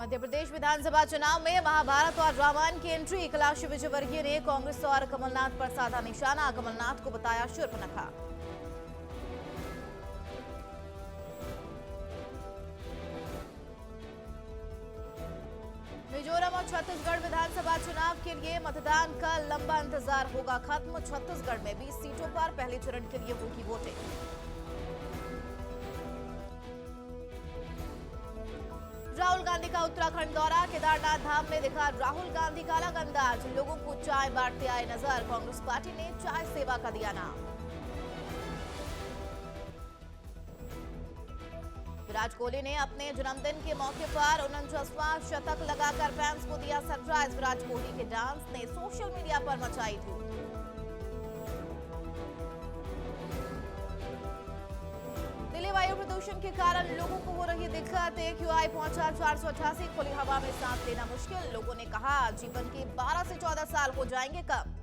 मध्य प्रदेश विधानसभा चुनाव में महाभारत और रामायण की एंट्री। कैलाश विजयवर्गीय ने कांग्रेस और कमलनाथ पर साधा निशाना। कमलनाथ को बताया शूर्पणखा। मिजोरम और छत्तीसगढ़ विधानसभा चुनाव के लिए मतदान का लंबा इंतजार होगा खत्म। छत्तीसगढ़ में 20 सीटों पर पहले चरण के लिए होगी वोटिंग। राहुल गांधी का उत्तराखंड दौरा। केदारनाथ धाम में दिखा राहुल गांधी का अलग अंदाज। लोगों को चाय बांटते आए नजर। कांग्रेस पार्टी ने चाय सेवा का दिया नाम। विराट कोहली ने अपने जन्मदिन के मौके पर 49वां शतक लगाकर फैंस को दिया सरप्राइज। विराट कोहली के डांस ने सोशल मीडिया पर मचाई धूम। दिल्ली वायु प्रदूषण के कारण लोगों को हो रही दिक्कत। AQI पहुंचा 488। खुली हवा में सांस लेना मुश्किल। लोगों ने कहा जीवन के 12 से 14 साल हो जाएंगे कम।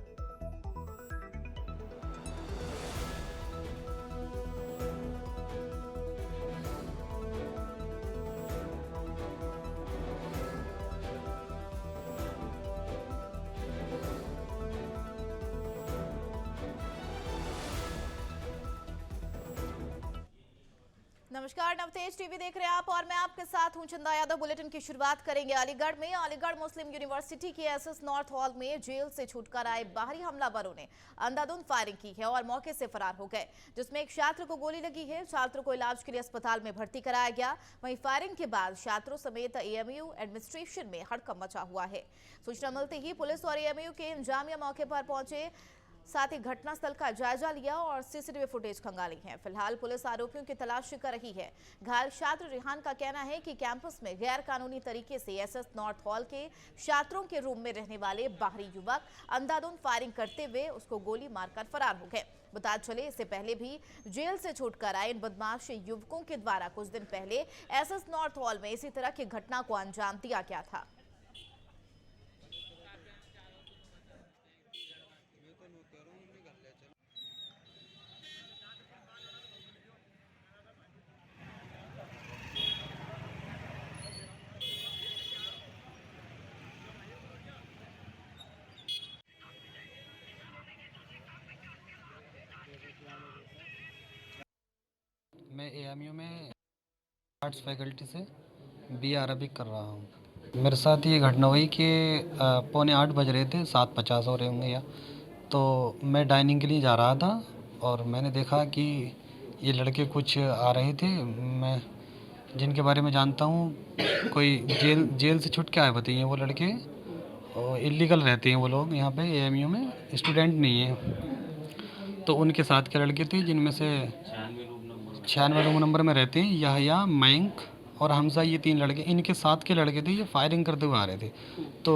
नमस्कार, नवतेज टीवी देख रहे हैं आप और मैं आपके साथ हूं चंदा यादव। बुलेटिन की शुरुआत करेंगे अलीगढ़ में। अलीगढ़ मुस्लिम यूनिवर्सिटी के SS नॉर्थ हॉल में जेल से छूटकर आए बाहरी हमलावरों ने अंधाधुंध फायरिंग की है और मौके से फरार हो गए, जिसमें एक छात्र को गोली लगी है। छात्र को इलाज के लिए अस्पताल में भर्ती कराया गया। वहीं फायरिंग के बाद छात्रों समेत AMU एडमिनिस्ट्रेशन में हड़कंप मचा हुआ है। सूचना मिलते ही पुलिस और AMU के इंजामिया मौके पर पहुंचे, साथ ही घटनास्थल का जायजा लिया और CCTV फुटेज खंगाली है। फिलहाल पुलिस आरोपियों की तलाश कर रही है। घायल छात्र रिहान का कहना है कि कैंपस में गैर कानूनी तरीके से SS नॉर्थ हॉल के छात्रों के रूम में रहने वाले बाहरी युवक अंधाधुंध फायरिंग करते हुए उसको गोली मारकर फरार हो गए। बता चले इससे पहले भी जेल से छूटकर आए इन बदमाश युवकों के द्वारा कुछ दिन पहले SS नॉर्थ हॉल में इसी तरह की घटना को अंजाम दिया गया था। मैं AMU में आर्ट्स फैकल्टी से BA अरबिक कर रहा हूँ। मेरे साथ ये घटना हुई कि 7:45 बज रहे थे, 7:50 हो रहे होंगे या तो मैं डाइनिंग के लिए जा रहा था और मैंने देखा कि ये लड़के कुछ आ रहे थे, मैं जिनके बारे में जानता हूँ कोई जेल से छूट के आए होते हैं वो लड़के, और इलीगल रहते हैं वो लोग यहाँ पे AMU में, स्टूडेंट नहीं है। तो उनके साथ के लड़के थे जिनमें से 96 रूम नंबर में रहते हैं याहया, मयंक और हमजा, ये 3 लड़के इनके साथ के लड़के थे। ये फायरिंग करते हुए आ रहे थे। तो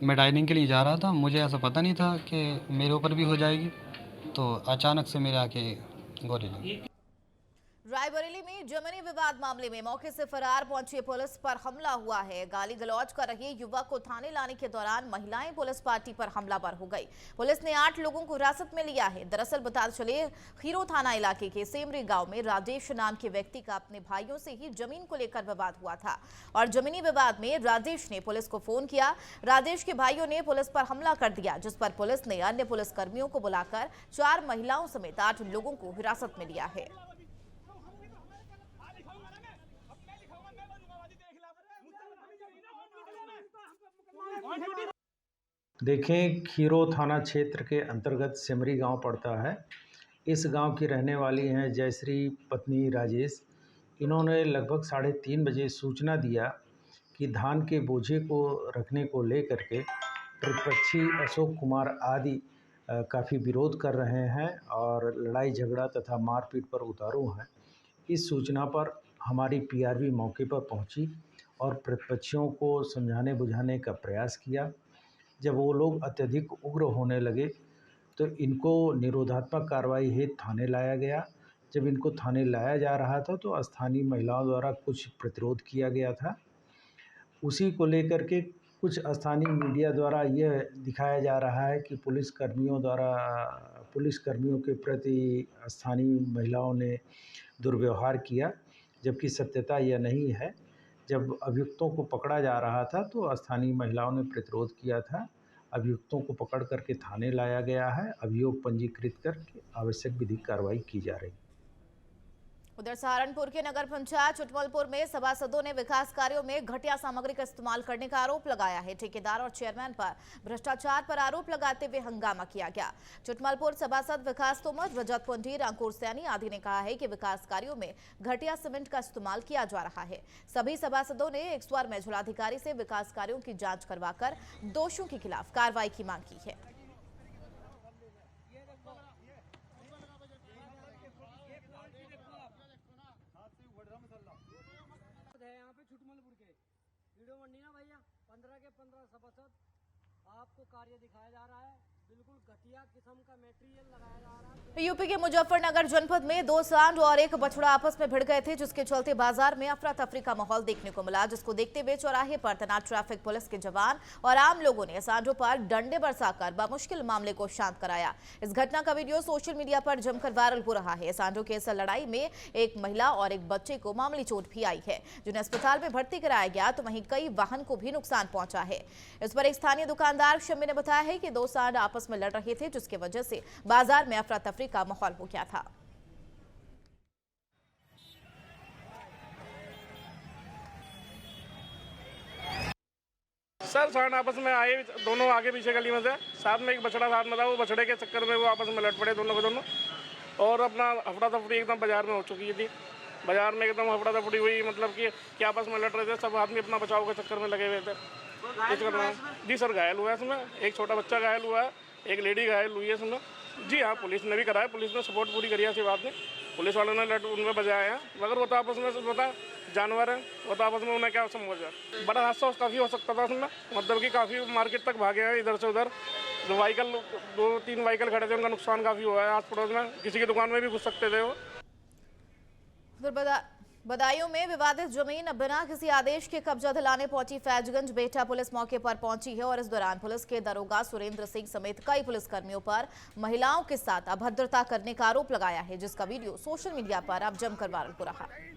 मैं डाइनिंग के लिए जा रहा था, मुझे ऐसा पता नहीं था कि मेरे ऊपर भी हो जाएगी, तो अचानक से मेरे आके गोली लगी। रायबरेली में जमीनी विवाद मामले में मौके से फरार पहुंची पुलिस पर हमला हुआ है। गाली गलौज कर रहे युवक को थाने लाने के दौरान महिलाएं पुलिस पार्टी पर हमलावर हो गई। पुलिस ने 8 लोगों को हिरासत में लिया है। दरअसल बता चले खीरो थाना इलाके के सेमरी गांव में राजेश नाम के व्यक्ति का अपने भाइयों से ही जमीन को लेकर विवाद हुआ था और जमीनी विवाद में राजेश ने पुलिस को फोन किया। राजेश के भाइयों ने पुलिस पर हमला कर दिया, जिस पर पुलिस ने अन्य पुलिसकर्मियों को बुलाकर 4 महिलाओं समेत 8 लोगों को हिरासत में लिया है। देखें, खीरो थाना क्षेत्र के अंतर्गत सेमरी गांव पड़ता है। इस गांव की रहने वाली हैं जयश्री पत्नी राजेश। इन्होंने लगभग 3:30 बजे सूचना दिया कि धान के बोझे को रखने को लेकर के प्रतिपक्षी अशोक कुमार आदि काफ़ी विरोध कर रहे हैं और लड़ाई झगड़ा तथा मारपीट पर उतारू हैं। इस सूचना पर हमारी PRV मौके पर पहुंची और प्रतिपक्षियों को समझाने बुझाने का प्रयास किया। जब वो लोग अत्यधिक उग्र होने लगे तो इनको निरोधात्मक कार्रवाई हेतु थाने लाया गया। जब इनको थाने लाया जा रहा था तो स्थानीय महिलाओं द्वारा कुछ प्रतिरोध किया गया था। उसी को लेकर के कुछ स्थानीय मीडिया द्वारा यह दिखाया जा रहा है कि पुलिसकर्मियों के प्रति स्थानीय महिलाओं ने दुर्व्यवहार किया, जबकि सत्यता यह नहीं है। जब अभियुक्तों को पकड़ा जा रहा था तो स्थानीय महिलाओं ने प्रतिरोध किया था। अभियुक्तों को पकड़ करके थाने लाया गया है। अभियोग पंजीकृत करके आवश्यक विधिक कार्रवाई की जा रही है। उधर सहारनपुर के नगर पंचायत चुटमलपुर में सभासदों ने विकास कार्यों में घटिया सामग्री का इस्तेमाल करने का आरोप लगाया है। ठेकेदार और चेयरमैन पर भ्रष्टाचार पर आरोप लगाते हुए हंगामा किया गया। चुटमलपुर सभासद विकास तोमर, रजत पुंडीर, अंकुर सैनी आदि ने कहा है कि विकास कार्यों में घटिया सीमेंट का इस्तेमाल किया जा रहा है। सभी सभासदों ने एक स्वर में जिलाधिकारी से विकास कार्यों की जाँच करवाकर दोषियों के खिलाफ कार्रवाई की मांग की है। यहाँ पे चुटमलपुर के वीडियो मंडी ना भैया 15 के 15 सभासद आपको कार्य दिखाया जा रहा है। बिल्कुल घटिया किस्म का मटेरियल लगाया जा रहा है। यूपी के मुजफ्फरनगर जनपद में 2 सांड और एक बछड़ा आपस में भिड़ गए थे, जिसके चलते बाजार में अफरा तफरी का माहौल देखने को मिला, जिसको देखते हुए चौराहे पर तैनात ट्रैफिक पुलिस के जवान और आम लोगों ने सांडों पर डंडे बरसाकर बमुश्किल मामले को शांत कराया। इस घटना का वीडियो सोशल मीडिया पर जमकर वायरल हो रहा है। सांडों के इस लड़ाई में एक महिला और एक बच्चे को मामूली चोट भी आई है, जिन्हें अस्पताल में भर्ती कराया गया, तो वहीं कई वाहन को भी नुकसान पहुंचा है। इस पर एक स्थानीय दुकानदार शम्मी ने बताया है कि 2 सांड आपस में लड़ रहे थे, जिसकी वजह से बाजार में अफरा तफरी का माहौल हो गया था। सर सांड आपस में आए, दोनों आगे पीछे गली में से, साथ में एक बछड़ा साथ में था। वो बछड़े के चक्कर में वो आपस में लड़ पड़े दोनों के दोनों, और अपना अफड़ा तफड़ी एकदम बाजार में हो चुकी थी। बाजार में एकदम अफड़ा तफड़ी हुई, मतलब कि आपस में लड़ रहे थे। सब आदमी अपना बचाव के चक्कर में लगे हुए थे। जी सर, घायल हुआ है इसमें, एक छोटा बच्चा घायल हुआ है, एक लेडी घायल हुई है इसमें। जी हाँ, पुलिस ने भी कराया, पुलिस ने सपोर्ट पूरी करी है। ऐसी बात नहीं, पुलिस वालों ने उनमें बजाया है, मगर वो तो आपस में पता जानवर है, वो तो आपस में उन्हें क्या समझ जाए। बड़ा हादसा काफ़ी हो सकता था उसमें, मतलब कि काफ़ी मार्केट तक भागे हैं इधर से उधर। जो व्हीकल 2-3 व्हीकल खड़े थे, उनका नुकसान काफ़ी हुआ है। आस पड़ोस में किसी की दुकान में भी घुस सकते थे वो। बदायूं में विवादित जमीन बिना किसी आदेश के कब्जा दिलाने पहुंची फैजगंज बेटा पुलिस मौके पर पहुंची है, और इस दौरान पुलिस के दरोगा सुरेंद्र सिंह समेत कई पुलिसकर्मियों पर महिलाओं के साथ अभद्रता करने का आरोप लगाया है, जिसका वीडियो सोशल मीडिया पर अब जमकर वायरल हो रहा है।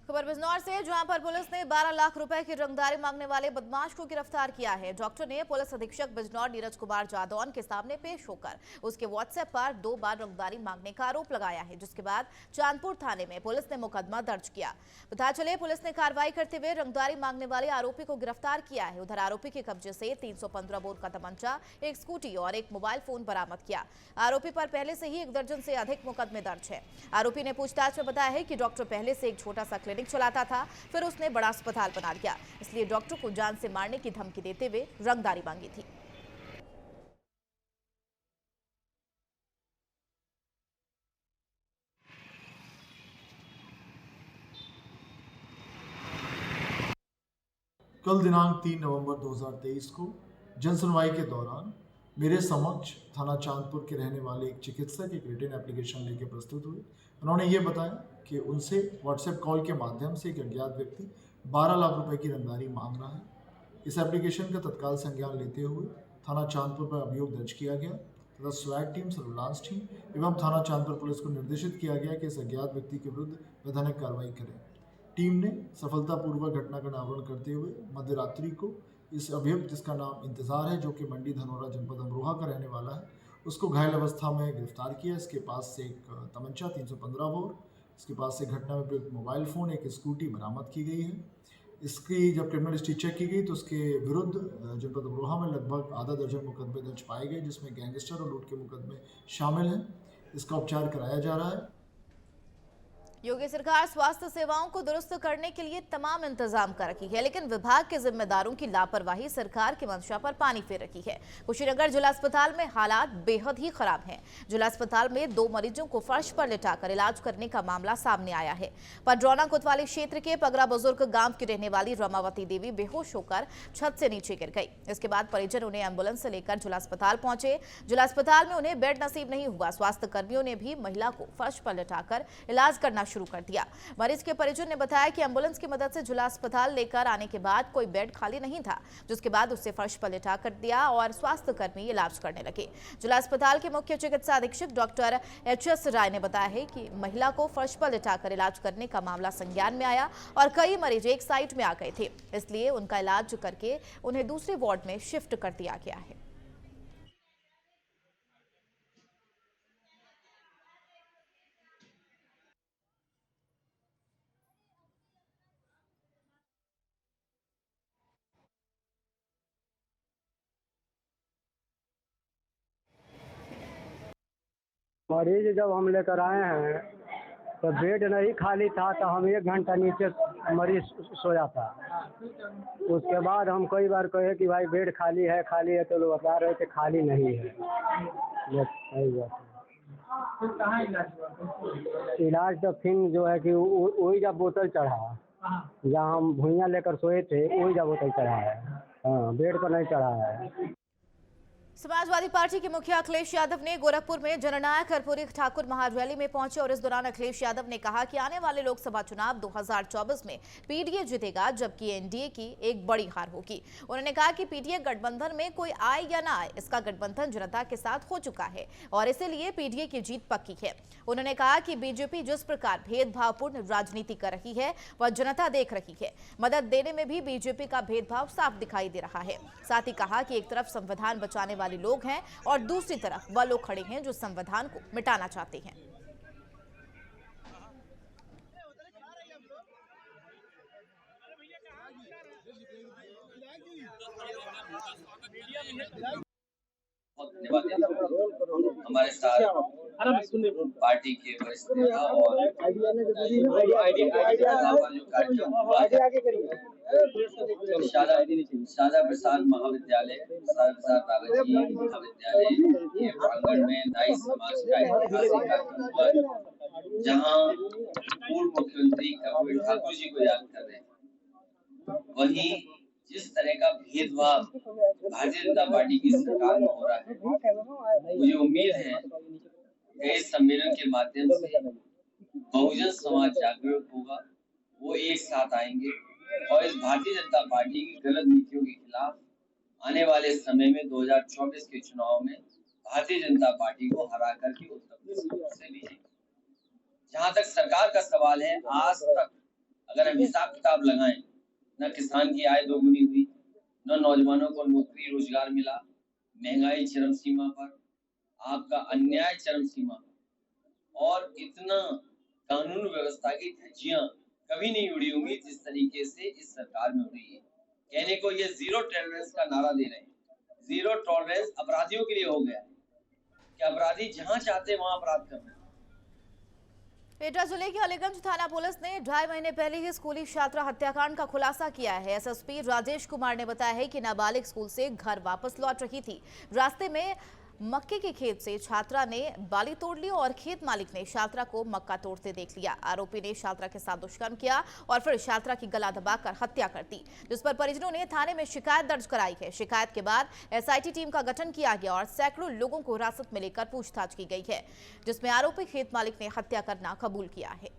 खबर बिजनौर से, जहां पर पुलिस ने 12 लाख रुपए की रंगदारी मांगने वाले बदमाश को गिरफ्तार किया है। डॉक्टर ने पुलिस अधीक्षक बिजनौर नीरज कुमार जादौन के सामने पेश होकर उसके व्हाट्सएप पर 2 बार रंगदारी मांगने का आरोप लगाया है, जिसके बाद चांदपुर थाने में पुलिस ने मुकदमा दर्ज किया। पता चले पुलिस ने कार्रवाई करते हुए रंगदारी मांगने वाले आरोपी को गिरफ्तार किया है। उधर आरोपी के कब्जे से 315 बोर का तमंचा, एक स्कूटी और एक मोबाइल फोन बरामद किया। आरोपी पर पहले से ही 1 दर्जन से अधिक मुकदमे दर्ज है। आरोपी ने पूछताछ में बताया है कि डॉक्टर पहले से एक छोटा सा क्लिनिक चलाता था, फिर उसने बड़ा अस्पताल बना लिया, इसलिए डॉक्टर को जान से मारने की धमकी देते हुए रंगदारी मांगी थी। कल दिनांक 3 नवंबर 2023 को जनसुनवाई के दौरान मेरे समक्ष थाना चांदपुर के रहने वाले एक चिकित्सक एक रिटन एप्लीकेशन लेके प्रस्तुत हुए। उन्होंने ये बताया कि उनसे व्हाट्सएप कॉल के माध्यम से एक अज्ञात व्यक्ति 12 लाख रुपए की रंगदारी मांग रहा है। इस एप्लीकेशन का तत्काल संज्ञान लेते हुए थाना चांदपुर पर अभियोग दर्ज किया गया तथा स्वैट टीम, सर्विलांस टीम एवं थाना चांदपुर पुलिस को निर्देशित किया गया कि इस अज्ञात व्यक्ति के विरुद्ध वैधानिक कार्रवाई करें। टीम ने सफलतापूर्वक घटना का अनावरण करते हुए मध्यरात्रि को इस अभियुक्त, जिसका नाम इंतजार है, जो कि मंडी धनौरा जनपद अमरोहा का रहने वाला है, उसको घायल अवस्था में गिरफ्तार किया। इसके पास से एक तमंचा 315 बोर, इसके पास से घटना में प्रयुक्त मोबाइल फ़ोन, एक स्कूटी बरामद की गई है। इसकी जब क्रिमिनल हिस्ट्री चेक की गई तो उसके विरुद्ध जनपद अमरोहा में लगभग आधा दर्जन मुकदमे दर्ज पाए गए, जिसमें गैंगस्टर और लूट के मुकदमे शामिल हैं। इसका उपचार कराया जा रहा है। योगी सरकार स्वास्थ्य सेवाओं को दुरुस्त करने के लिए तमाम इंतजाम कर रखी है, लेकिन विभाग के जिम्मेदारों की लापरवाही सरकार की मंशा पर पानी फेर रखी है। कुशीनगर जिला अस्पताल में हालात बेहद ही खराब हैं। जिला अस्पताल में 2 मरीजों को फर्श पर लिटाकर इलाज करने का मामला सामने आया है। पडरौना कोतवाली क्षेत्र के पगरा बुजुर्ग गांव की रहने वाली रमावती देवी बेहोश होकर छत से नीचे गिर गई। इसके बाद परिजन उन्हें एम्बुलेंस से लेकर जिला अस्पताल पहुंचे। जिला अस्पताल में उन्हें बेड नसीब नहीं हुआ। स्वास्थ्य कर्मियों ने भी महिला को फर्श पर लिटाकर इलाज करना शुरू कर दिया। मरीज के परिजन ने बताया कि एम्बुलेंस की मदद से जिला अस्पताल लेकर आने के बाद कोई बेड खाली नहीं था, जिसके बाद उसे फर्श पर लिटा कर दिया और स्वास्थ्य कर्मी इलाज करने लगे। जिला अस्पताल के मुख्य चिकित्सा अधीक्षक डॉक्टर एच.एस. राय ने बताया है कि महिला को फर्श पर लिटाकर इलाज करने का मामला संज्ञान में आया और कई मरीज एक साइड में आ गए थे, इसलिए उनका इलाज करके उन्हें दूसरे वार्ड में शिफ्ट कर दिया गया है। मरीज जब हम लेकर आए हैं तो बेड नहीं खाली था, तो हम 1 घंटा नीचे मरीज सोया था। उसके बाद हम कई बार कहे कि भाई बेड खाली है, तो लोग बता रहे थे खाली नहीं है। इलाज तो फिर जो है कि वही जब बोतल चढ़ा, जहाँ हम भुइयाँ लेकर सोए थे वही जब बोतल चढ़ा है। हाँ, बेड पर नहीं चढ़ा है। समाजवादी पार्टी के मुखिया अखिलेश यादव ने गोरखपुर में जननायक कर्पूरी ठाकुर महारैली में पहुंचे और इस दौरान अखिलेश यादव ने कहा कि आने वाले लोकसभा चुनाव 2024 में पीडीए जीतेगा, जबकि एनडीए की एक बड़ी हार होगी। उन्होंने कहा कि पीडीए गठबंधन में कोई आए या ना आए, इसका गठबंधन जनता के साथ हो चुका है और इसीलिए पीडीए की जीत पक्की है। उन्होंने कहा कि बीजेपी जिस प्रकार भेदभावपूर्ण राजनीति कर रही है वह जनता देख रही है। मदद देने में भी बीजेपी का भेदभाव साफ दिखाई दे रहा है। साथ ही कहा कि एक तरफ संविधान बचाने वाले लोग हैं और दूसरी तरफ वह लोग खड़े हैं जो संविधान को मिटाना चाहते हैं। हमारे साथ पार्टी के वरिष्ठ नेता और शारदा प्रसाद महाविद्यालय के प्रांगण में नाई समाज का ऐतिहासिक कार्यक्रम हुआ, जहां पूर्व मुख्यमंत्री कर्पूरी ठाकुर जी को याद कर रहे हैं। वहीं जिस तरह का भेदभाव भारतीय जनता पार्टी की सरकार में हो रहा है, मुझे उम्मीद है कि इस सम्मेलन के माध्यम से बहुजन समाज जागरूक होगा, वो एक साथ आएंगे और इस भारतीय जनता पार्टी की गलत नीतियों के खिलाफ आने वाले समय में 2024 के चुनाव में भारतीय जनता पार्टी को हरा करके उत्तर प्रदेश से लीजिए। जहाँ तक सरकार का सवाल है, आज तक अगर हम हिसाब किताब लगाएं, न किसान की आय दोगुनी हुई, न नौजवानों को नौकरी रोजगार मिला, महंगाई चरम सीमा पर, आपका अन्याय चरम सीमा पर, और इतना कानून व्यवस्था की धज्जियां कभी नहीं उड़ी होंगी जिस तरीके से इस सरकार में उड़ी है। कहने को ये जीरो टॉलरेंस का नारा दे रहे हैं। जीरो टॉलरेंस अपराधियों के लिए हो गया है कि अपराधी जहां चाहते वहां अपराध कर रहे हैं। एटा जिले की अलीगंज थाना पुलिस ने 2.5 महीने पहले ही स्कूली छात्रा हत्याकांड का खुलासा किया है। एसएसपी राजेश कुमार ने बताया है कि नाबालिग स्कूल से घर वापस लौट रही थी। रास्ते में मक्के के खेत से छात्रा ने बाली तोड़ ली और खेत मालिक ने छात्रा को मक्का तोड़ते देख लिया। आरोपी ने छात्रा के साथ दुष्कर्म किया और फिर छात्रा की गला दबाकर हत्या कर दी, जिस पर परिजनों ने थाने में शिकायत दर्ज कराई है। शिकायत के बाद एसआईटी टीम का गठन किया गया और सैकड़ों लोगों को हिरासत में लेकर पूछताछ की गई है, जिसमें आरोपी खेत मालिक ने हत्या करना कबूल किया है।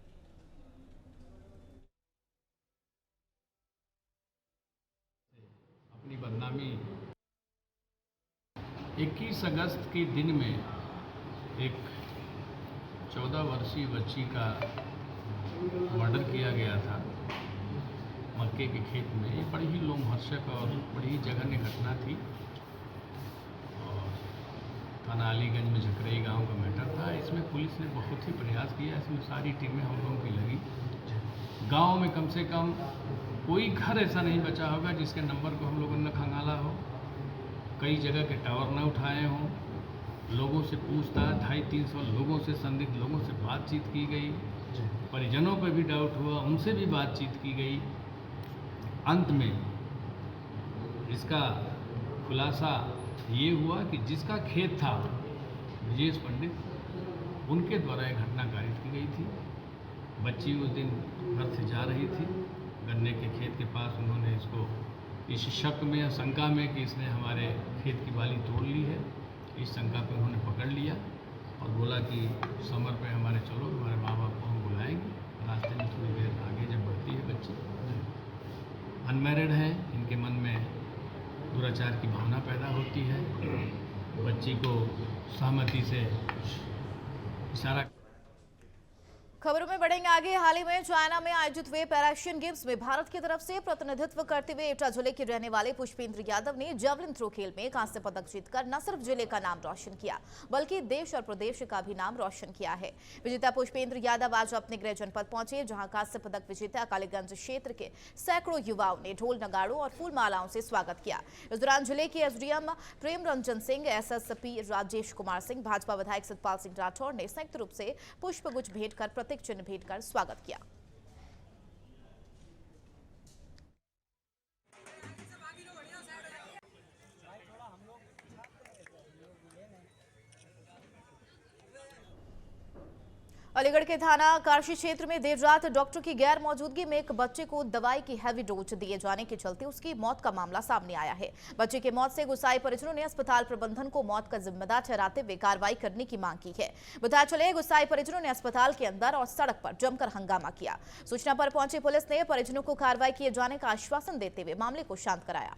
अपनी बदनामी 21 अगस्त के दिन में एक 14 वर्षीय बच्ची का मर्डर किया गया था मक्के के खेत में। ये बड़ी ही लोमहर्षक और बड़ी ही जघन्य घटना थी और थाना अलीगंज में झकरई गांव का मैटर था। इसमें पुलिस ने बहुत ही प्रयास किया, इसमें सारी टीमें हम लोगों की लगी। गांव में कम से कम कोई घर ऐसा नहीं बचा होगा जिसके नंबर को हम लोगों ने खंगाला हो, कई जगह के टावर न उठाए हों, लोगों से पूछताछ 250-300 लोगों से, संदिग्ध लोगों से बातचीत की गई, परिजनों पर भी डाउट हुआ, उनसे भी बातचीत की गई। अंत में इसका खुलासा ये हुआ कि जिसका खेत था ब्रजेश पंडित, उनके द्वारा एक घटना कारित की गई थी। बच्ची उस दिन घर से जा रही थी, गन्ने के खेत के पास उन्होंने इसको इस शक में या शंका में कि इसने हमारे खेत की बाली तोड़ ली है, इस शंका पे उन्होंने पकड़ लिया और बोला कि समर पे हमारे चलो, हमारे माँ बाप को हम बुलाएंगे। अनमैरिड हैं, इनके मन में दुराचार की भावना पैदा होती है। बच्ची को सहमति से इशारा। खबरों में बढ़ेंगे आगे। हाल ही में चाइना में आयोजित हुए पैरा एशियन गेम्स में भारत की तरफ से प्रतिनिधित्व करते हुए एटा जिले के रहने वाले पुष्पेंद्र यादव ने जेवलिन थ्रो खेल में कांस्य पदक जीतकर न सिर्फ जिले का नाम रोशन किया बल्कि देश और प्रदेश का भी नाम रोशन किया है। विजेता पुष्पेंद्र यादव आज अपने गृह जनपद पहुंचे, जहां कांस्य पदक विजेता कालीगंज क्षेत्र के सैकड़ों युवाओं ने ढोल नगाड़ों और फूल मालाओं से स्वागत किया। इस दौरान जिले के एसडीएम प्रेम रंजन सिंह, एसएसपी राजेश कुमार सिंह, भाजपा विधायक सतपाल सिंह राठौर ने संयुक्त रूप से पुष्पगुच्छ भेंट कर प्रतीक चिन्ह भेंट कर स्वागत किया। अलीगढ़ के थाना काशी क्षेत्र में देर रात डॉक्टर की गैर मौजूदगी में एक बच्चे को दवाई की हैवी डोज दिए जाने के चलते उसकी मौत का मामला सामने आया है। बच्चे की मौत से गुस्साए परिजनों ने अस्पताल प्रबंधन को मौत का जिम्मेदार ठहराते हुए कार्रवाई करने की मांग की है। बताया चले, गुस्साए परिजनों ने अस्पताल के अंदर और सड़क पर जमकर हंगामा किया। सूचना पर पहुंची पुलिस ने परिजनों को कार्रवाई किए जाने का आश्वासन देते हुए मामले को शांत कराया।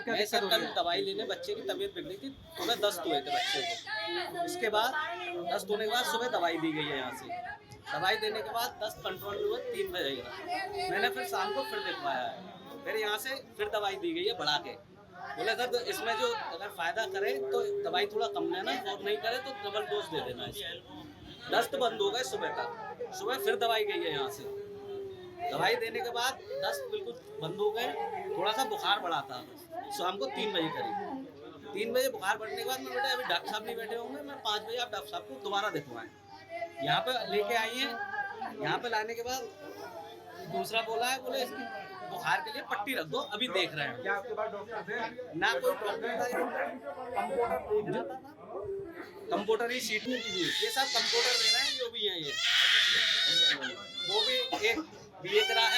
मैं सर कल दवाई लेने बच्चे की तबीयत बिगड़ी थी, सुबह दस्त हुए थे बच्चे को। उसके बाद दस्त होने के बाद सुबह दवाई दी गई है यहाँ से। दवाई देने के बाद दस्त कंट्रोल हुआ 3 बजे का। मैंने फिर शाम को फिर दिखवाया है, फिर यहाँ से फिर दवाई दी गई है बढ़ा के। बोले सर तो इसमें जो अगर फ़ायदा करे तो दवाई थोड़ा कम लेना और नहीं करे तो डबल डोज दे देना इसको। दस्त बंद हो गए सुबह तक, सुबह फिर दवाई गई है यहाँ से। दवाई देने के बाद दस्त बिल्कुल बंद हो गए, थोड़ा सा बुखार बढ़ा था शाम को 3 बजे करीब। 3 बजे बुखार बढ़ने के बाद मैं बेटा अभी डॉक्टर साहब नहीं बैठे होंगे, मैं 5 बजे आप डॉक्टर साहब को दोबारा दिखवाएं। यहाँ पे लेके आई हैं, यहाँ पे लाने के बाद दूसरा बोला है, बोले इसकी बुखार के लिए पट्टी रख दो, अभी देख रहे हैं। क्या आपके पास डॉक्टर थे? ना कोई डॉक्टर था, कंप्यूटर ही सीट में दी। ये सब कंप्यूटर दे रहे हैं जो भी है, ये वो भी एक बीए करा है।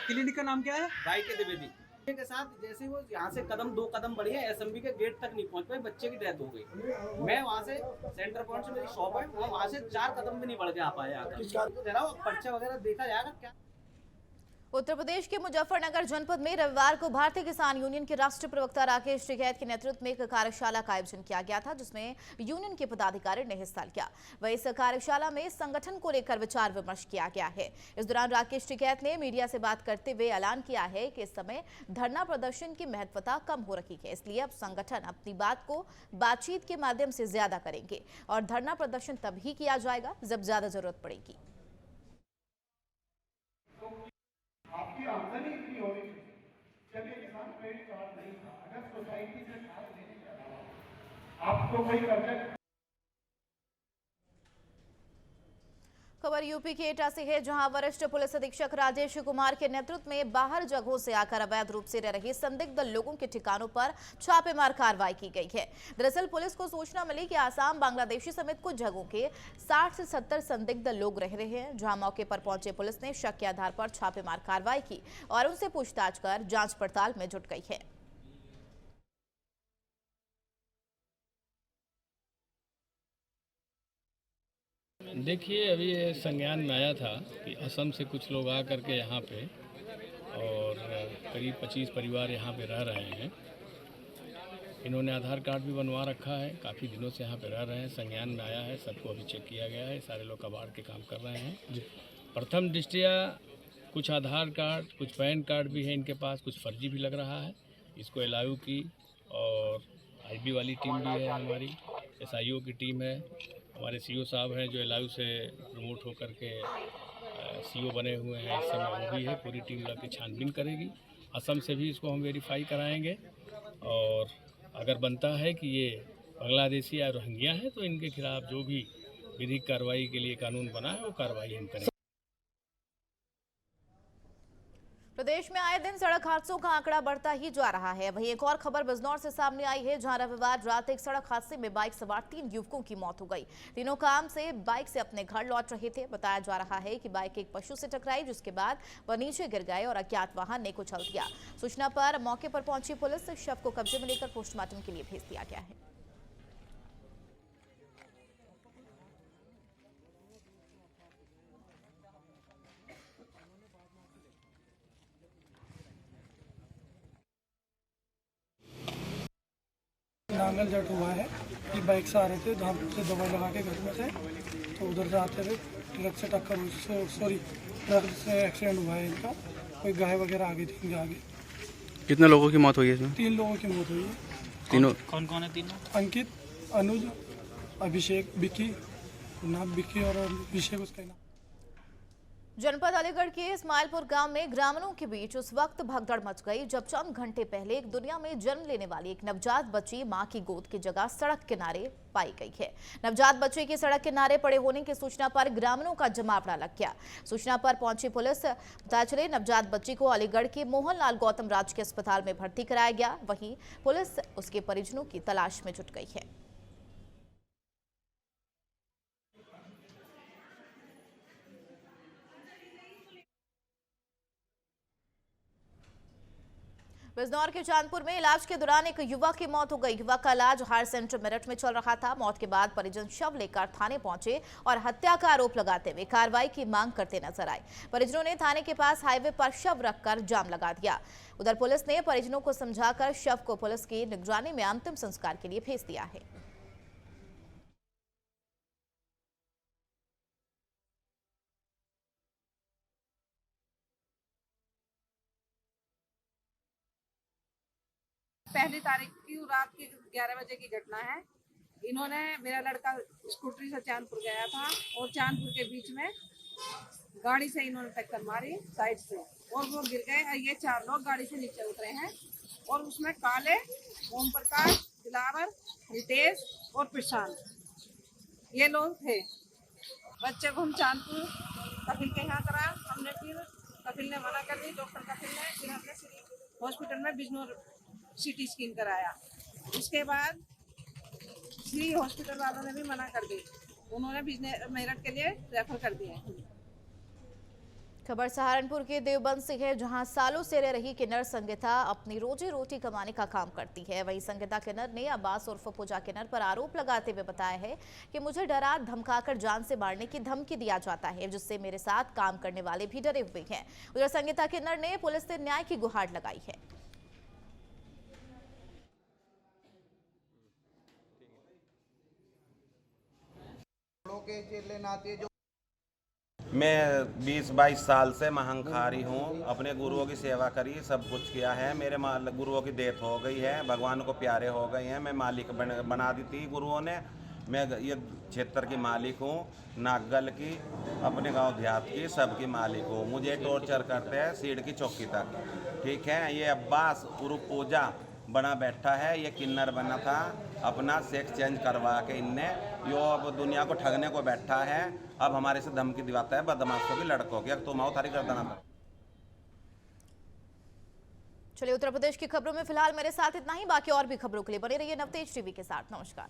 क्लिनिक का नाम क्या है? भाई के द्विवेदी के साथ जैसे वो यहाँ से 2 कदम बढ़ी है, एसएमबी के गेट तक नहीं पहुँच पाए, बच्चे की डेथ हो गई। मैं वहाँ से सेंटर पॉइंट से मेरी शॉप है, मैं वहाँ से 4 कदम भी नहीं बढ़ के आ पाया। पर्चा वगैरह देखा जाएगा क्या। उत्तर प्रदेश के मुजफ्फरनगर जनपद में रविवार को भारतीय किसान यूनियन के राष्ट्रीय प्रवक्ता राकेश टिकैत के नेतृत्व में एक कार्यशाला का आयोजन किया गया था, जिसमें यूनियन के पदाधिकारी ने हिस्सा लिया। वहीं इस कार्यशाला में संगठन को लेकर विचार विमर्श किया गया है। इस दौरान राकेश टिकैत ने मीडिया से बात करते हुए ऐलान किया है कि इस समय धरना प्रदर्शन की महत्वता कम हो रही है, इसलिए अब संगठन अपनी बात को बातचीत के माध्यम से ज्यादा करेंगे और धरना प्रदर्शन तभी किया जाएगा जब ज्यादा जरूरत पड़ेगी। आपकी आमदनी इतनी हो रही है, जब ये किसान क्रेडिट कार्ड नहीं था, अगर सोसाइटी से खाद लेने के अलावा आपको कोई कर्जा। खबर यूपी के एटा से है, जहां वरिष्ठ पुलिस अधीक्षक राजेश कुमार के नेतृत्व में बाहर जगहों से आकर अवैध रूप से रह रहे संदिग्ध लोगों के ठिकानों पर छापेमार कार्रवाई की गई है। दरअसल पुलिस को सूचना मिली कि आसाम, बांग्लादेशी समेत कुछ जगहों के 60 से 70 संदिग्ध लोग रह रहे हैं, जहां मौके पर पहुंचे पुलिस ने शक के आधार पर छापेमार कार्रवाई की और उनसे पूछताछ कर जांच पड़ताल में जुट गई है। देखिए, अभी ये संज्ञान में आया था कि असम से कुछ लोग आ करके यहाँ पे और करीब 25 परिवार यहाँ पे रह रहे हैं। इन्होंने आधार कार्ड भी बनवा रखा है, काफ़ी दिनों से यहाँ पे रह रहे हैं। संज्ञान में आया है, सबको अभी चेक किया गया है, सारे लोग कबाड़ के काम कर रहे हैं। प्रथम दृष्टया कुछ आधार कार्ड, कुछ पैन कार्ड भी है इनके पास, कुछ फर्जी भी लग रहा है। इसको एलआईयू की और आईबी वाली टीम भी है, हमारी एसआईओ की टीम है, हमारे सीओ साहब हैं जो एलआईयू से प्रमोट होकर के सीओ बने हुए हैं इस समय, वो भी है। पूरी टीम लग के छानबीन करेगी। असम से भी इसको हम वेरीफाई कराएंगे और अगर बनता है कि ये बांग्लादेशी या रोहिंग्या है तो इनके खिलाफ जो भी विधिक कार्रवाई के लिए कानून बना है वो कार्रवाई हम करेंगे। प्रदेश में आए दिन सड़क हादसों का आंकड़ा बढ़ता ही जा रहा है। वहीं एक और खबर बिजनौर से सामने आई है, जहां रविवार रात एक सड़क हादसे में बाइक सवार 3 युवकों की मौत हो गई। तीनों काम से बाइक से अपने घर लौट रहे थे। बताया जा रहा है कि बाइक एक पशु से टकराई, जिसके बाद वह नीचे गिर गए और अज्ञात वाहन ने कुचल दिया। सूचना पर मौके पर पहुंची पुलिस शव को कब्जे में लेकर पोस्टमार्टम के लिए भेज दिया गया है। नांगल जट हुआ है कि बाइक से आ रहे थे, धामपुर से दवाई लगा के घर में थे, तो उधर से आते थे, ट्रक से टक्कर हुई, ट्रक से एक्सीडेंट हुआ है इनका। कोई गाय वगैरह आ गई थी इनके आगे। कितने लोगों की मौत हुई है इसमें? 3 लोगों की मौत हुई है। तीनों कौन कौन है? तीनों अंकित, अनुज, अभिषेक, विक्की, नाम विक्की और अभिषेक उसका नाम। जनपद अलीगढ़ के इस्माइलपुर गांव में ग्रामीणों के बीच उस वक्त भगदड़ मच गई जब चंद घंटे पहले एक दुनिया में जन्म लेने वाली एक नवजात बच्ची मां की गोद की जगह सड़क किनारे पाई गई है। नवजात बच्चे के सड़क किनारे पड़े होने की सूचना पर ग्रामीणों का जमावड़ा लग गया। सूचना पर पहुंची पुलिस पता चले नवजात बच्ची को अलीगढ़ के मोहनलाल गौतम राजकीय अस्पताल में भर्ती कराया गया। वहीं पुलिस उसके परिजनों की तलाश में जुट गई है। बिजनौर के चांदपुर में इलाज के दौरान एक युवक की मौत हो गई। युवक का इलाज हायर सेंटर मेरठ में चल रहा था। मौत के बाद परिजन शव लेकर थाने पहुंचे और हत्या का आरोप लगाते हुए कार्रवाई की मांग करते नजर आए। परिजनों ने थाने के पास हाईवे पर शव रखकर जाम लगा दिया। उधर पुलिस ने परिजनों को समझाकर शव को पुलिस की निगरानी में अंतिम संस्कार के लिए भेज दिया है। पहली तारीख की रात की 11 बजे की घटना है। इन्होंने, मेरा लड़का स्कूटरी से चांदपुर गया था और चांदपुर के बीच में गाड़ी से इन्होंने टक्कर मारी साइड से और वो गिर गए। ये 4 लोग गाड़ी से नीचे उतरे हैं और उसमें काले, ओम प्रकाश, दिलावर, रितेश और प्रशांत, ये लोग थे। बच्चे को हम चांदपुर कपिल के यहाँ करा, हमने फिर कपिल ने मना कर दी, डॉक्टर कपिल ने, फिर हमने हॉस्पिटल में बिजनौर सिटी स्कैन कराया। उसके बाद श्री हॉस्पिटल वालों ने भी मना कर दी, उन्होंने मेरठ के लिए रेफर कर दिया। खबर सहारनपुर के देवबंद से है, जहां सालों से रह रही किन्नर संगीता अपनी रोजी रोटी कमाने का काम करती है। वहीं संगीता किन्नर ने अब्बास उर्फ पूजा किन्नर पर आरोप लगाते हुए बताया है कि मुझे डरा धमकाकर जान से मारने की धमकी दिया जाता है, जिससे मेरे साथ काम करने वाले भी डरे हुए हैं। उधर संगीता किन्नर ने पुलिस से न्याय की गुहार लगाई है। मैं 20-22 साल से महंखारी हूँ। अपने गुरुओं की सेवा करी, सब कुछ किया है। मेरे गुरुओं की डेथ हो गई है, भगवान को प्यारे हो गए हैं। मैं मालिक बना दी थी गुरुओं ने। मैं ये क्षेत्र की मालिक हूँ, नागल की, अपने गांव देहात की, सबकी मालिक हूँ। मुझे टॉर्चर करते हैं सीढ़ की चौकी तक, ठीक है। ये अब्बास उर्फ पूजा बना बैठा है, ये किन्नर बना था, अपना सेक्स चेंज करवा के इनने यो अब दुनिया को ठगने को बैठा है। अब हमारे से धमकी दिवाता है बदमाशों की, लड़कों की, तुम आओ थारी गर्दन पर। चलिए उत्तर प्रदेश की खबरों में फिलहाल मेरे साथ इतना ही। बाकी और भी खबरों के लिए बने रहिए नवतेज टीवी के साथ। नमस्कार।